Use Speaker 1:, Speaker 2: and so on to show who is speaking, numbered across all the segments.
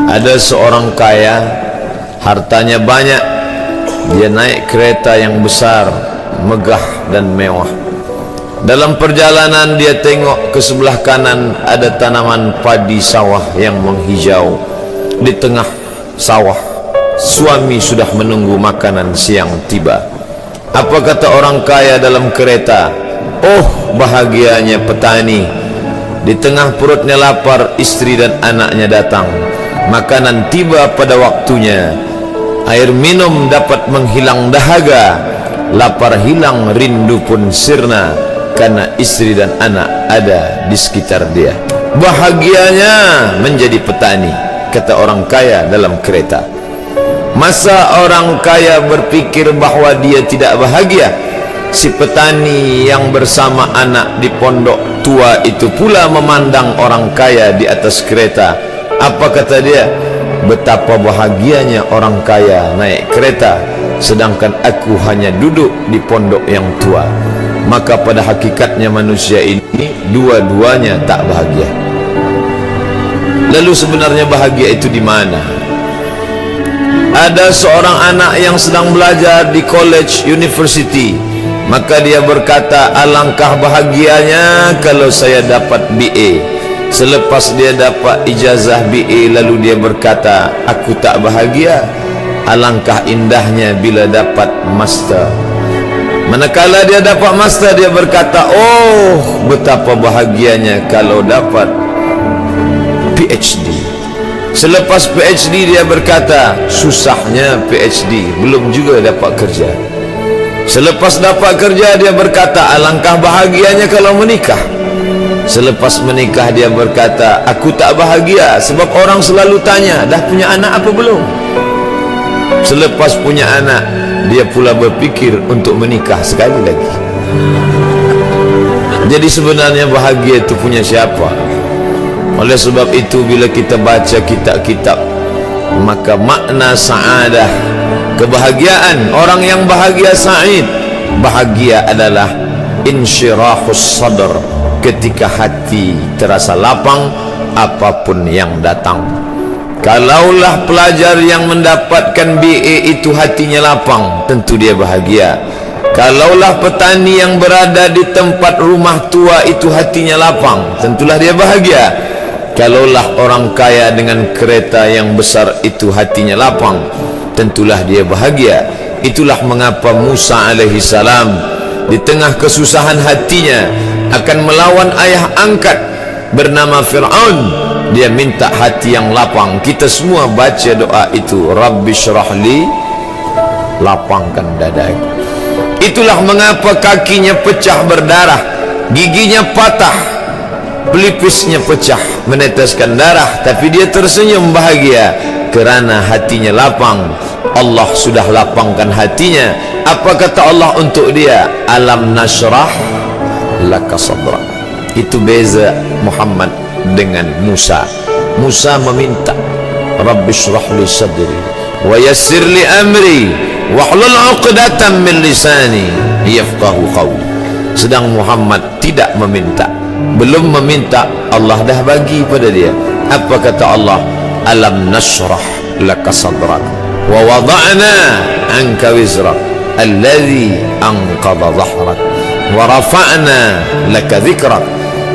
Speaker 1: Ada seorang kaya, hartanya banyak, dia naik kereta yang besar, megah dan mewah. Dalam perjalanan dia tengok ke sebelah kanan ada tanaman padi sawah yang menghijau. Di tengah sawah, suami sudah menunggu makanan siang tiba. Apa kata orang kaya dalam kereta? Oh, bahagianya petani. Di tengah perutnya lapar, istri dan anaknya datang. Makanan tiba pada waktunya. Air minum dapat menghilang dahaga. Lapar hilang, rindu pun sirna, karena istri dan anak ada di sekitar dia. Bahagianya menjadi petani, kata orang kaya dalam kereta. Masa orang kaya berpikir bahwa dia tidak bahagia? Si petani yang bersama anak di pondok tua itu pula memandang orang kaya di atas kereta. Apa kata dia? Betapa bahagianya orang kaya naik kereta, sedangkan aku hanya duduk di pondok yang tua. Maka pada hakikatnya manusia ini dua-duanya tak bahagia. Lalu sebenarnya bahagia itu di mana? Ada seorang anak yang sedang belajar di college university. Maka dia berkata, alangkah bahagianya kalau saya dapat BA. Selepas dia dapat ijazah BA, lalu dia berkata, aku tak bahagia. Alangkah indahnya bila dapat master. Manakala dia dapat master, dia berkata, oh, betapa bahagianya kalau dapat PhD. Selepas PhD dia berkata, susahnya PhD, belum juga dapat kerja. Selepas dapat kerja dia berkata, alangkah bahagianya kalau menikah. Selepas menikah dia berkata, aku tak bahagia sebab orang selalu tanya, dah punya anak apa belum? Selepas punya anak, dia pula berpikir untuk menikah sekali lagi. Jadi sebenarnya bahagia itu punya siapa? Oleh sebab itu bila kita baca kitab-kitab, maka makna sa'adah, kebahagiaan, orang yang bahagia sa'id, bahagia adalah insyirahus sadr, ketika hati terasa lapang apapun yang datang. Kalaulah pelajar yang mendapatkan BA itu hatinya lapang, tentu dia bahagia. Kalaulah petani yang berada di tempat rumah tua itu hatinya lapang, tentulah dia bahagia. Kalaulah orang kaya dengan kereta yang besar itu hatinya lapang, tentulah dia bahagia. Itulah mengapa Musa alaihi salam di tengah kesusahan hatinya akan melawan ayah angkat bernama Fir'aun, dia minta hati yang lapang. Kita semua baca doa itu, Rabbi syrahli, lapangkan dadaku. Itulah mengapa kakinya pecah berdarah, giginya patah, pelipisnya pecah meneteskan darah, tapi dia tersenyum bahagia kerana hatinya lapang. Allah sudah lapangkan hatinya. Apa kata Allah untuk dia? Alam nashrah laka sadrak. Itu beza Muhammad dengan Musa. Musa meminta, Rabbi shrah li sadri wa yassir li amri wahlul 'uqdatam min lisani yafqahu qawli. Sedang Muhammad tidak meminta, belum meminta, Allah dah bagi pada dia. Apa kata Allah? Alam nashrah laka sadrak wa wada'na anka wizrak alladhi anqadha dhahrak wa rafa'na laka dhikrak.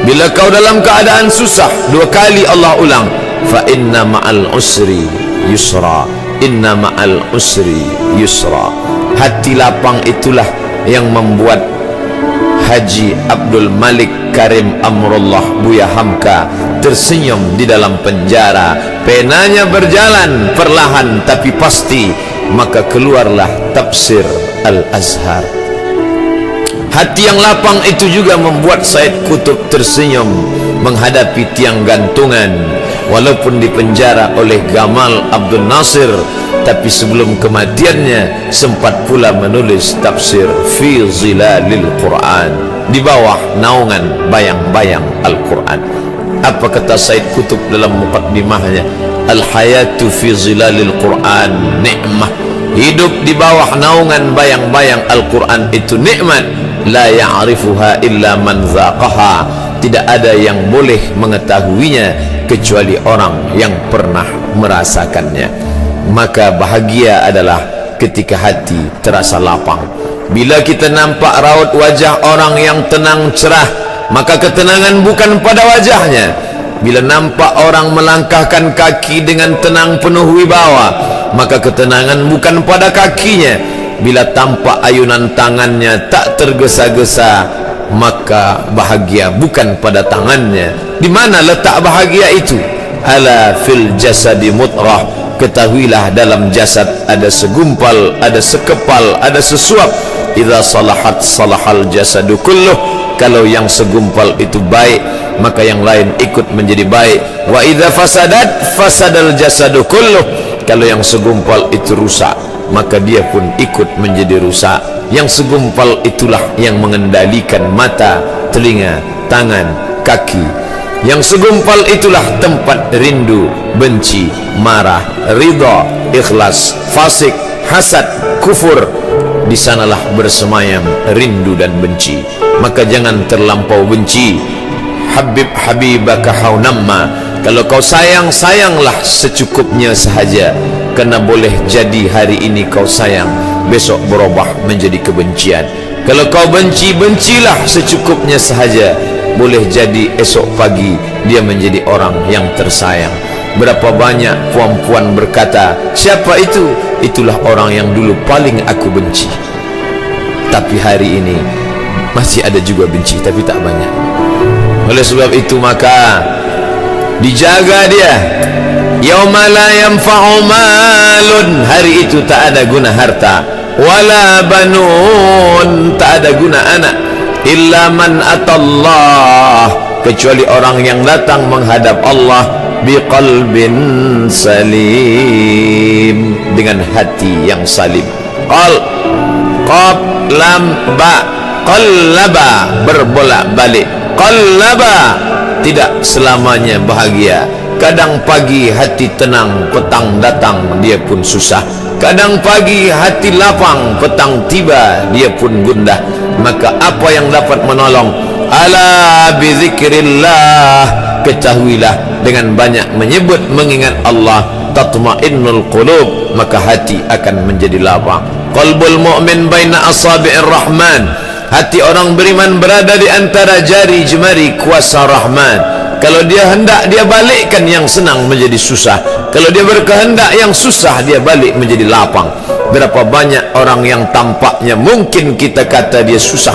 Speaker 1: Bila kau dalam keadaan susah, dua kali Allah ulang, fa inna ma'al usri yusra, inna ma'al usri yusra. Hati lapang itulah yang membuat Haji Abdul Malik Karim Amrullah Buya Hamka tersenyum di dalam penjara. Penanya berjalan perlahan tapi pasti, maka keluarlah tafsir Al-Azhar. Hati yang lapang itu juga membuat Said Qutb tersenyum menghadapi tiang gantungan. Walaupun dipenjara oleh Gamal Abdul Nasir, tapi sebelum kematiannya sempat pula menulis tafsir fi zilalil Quran, di bawah naungan bayang-bayang Al-Quran. Apa kata Said Qutb dalam muqaddimahnya? Al-hayatu fi zilalil Quran nikmah. Hidup di bawah naungan bayang-bayang Al-Quran itu nikmat. La ya'rifuha illa man zaqaha. Tidak ada yang boleh mengetahuinya kecuali orang yang pernah merasakannya. Maka bahagia adalah ketika hati terasa lapang. Bila kita nampak raut wajah orang yang tenang cerah, maka ketenangan bukan pada wajahnya. Bila nampak orang melangkahkan kaki dengan tenang penuh wibawa, maka ketenangan bukan pada kakinya. Bila tampak ayunan tangannya tak tergesa-gesa, maka bahagia bukan pada tangannya. Di mana letak bahagia itu? Ala fil jasadi mutrah. Ketahuilah dalam jasad ada segumpal, ada sekepal, ada sesuap. Idza salahat salahal jasadu kulluh. Kalau yang segumpal itu baik, maka yang lain ikut menjadi baik. Wa idza fasadat fasadal jasadu kulluh. Kalau yang segumpal itu rusak, maka dia pun ikut menjadi rusak. Yang segumpal itulah yang mengendalikan mata, telinga, tangan, kaki. Yang segumpal itulah tempat rindu, benci, marah, ridha, ikhlas, fasik, hasad, kufur. Di sanalah bersemayam rindu dan benci. Maka jangan terlampau benci. Habib habibaka haunamma. Kalau kau sayang, sayanglah secukupnya sahaja. Karena boleh jadi hari ini kau sayang, besok berubah menjadi kebencian. Kalau kau benci, bencilah secukupnya sahaja. Boleh jadi esok pagi dia menjadi orang yang tersayang. Berapa banyak puan-puan berkata, siapa itu? Itulah orang yang dulu paling aku benci. Tapi hari ini masih ada juga benci, tapi tak banyak. Oleh sebab itu maka dijaga dia. Yauma la yanfa'u malun. Hari itu tak ada guna harta, wala banun, tak ada guna anak, illa man atallah, kecuali orang yang datang menghadap Allah biqalbin salim, dengan hati yang salim. Qaf lam ba, qallaba, berbolak-balik. Qallaba, tidak selamanya bahagia. Kadang pagi hati tenang, petang datang dia pun susah. Kadang pagi hati lapang, petang tiba dia pun gundah. Maka apa yang dapat menolong? Ala bizikrillah, ketahuilah dengan banyak menyebut mengingat Allah, tatma'innul qulub, maka hati akan menjadi lapang. Qalbul mu'min baina asabi'ir rahman, hati orang beriman berada di antara jari jemari kuasa Rahman. Kalau dia hendak, dia balikkan yang senang menjadi susah. Kalau dia berkehendak, yang susah dia balik menjadi lapang. Berapa banyak orang yang tampaknya mungkin kita kata dia susah,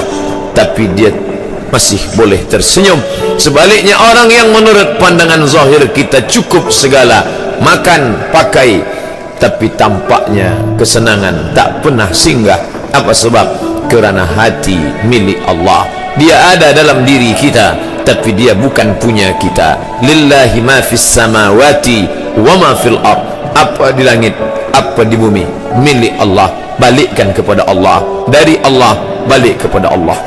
Speaker 1: tapi dia masih boleh tersenyum. Sebaliknya orang yang menurut pandangan zahir kita cukup segala, makan, pakai, tapi tampaknya kesenangan tak pernah singgah. Apa sebab? Kerana hati milik Allah. Dia ada dalam diri kita, tapi dia bukan punya kita. Lillahi ma fis samawati wa ma fil ard. Apa di langit, apa di bumi, milik Allah. Balikkan kepada Allah. Dari Allah balik kepada Allah.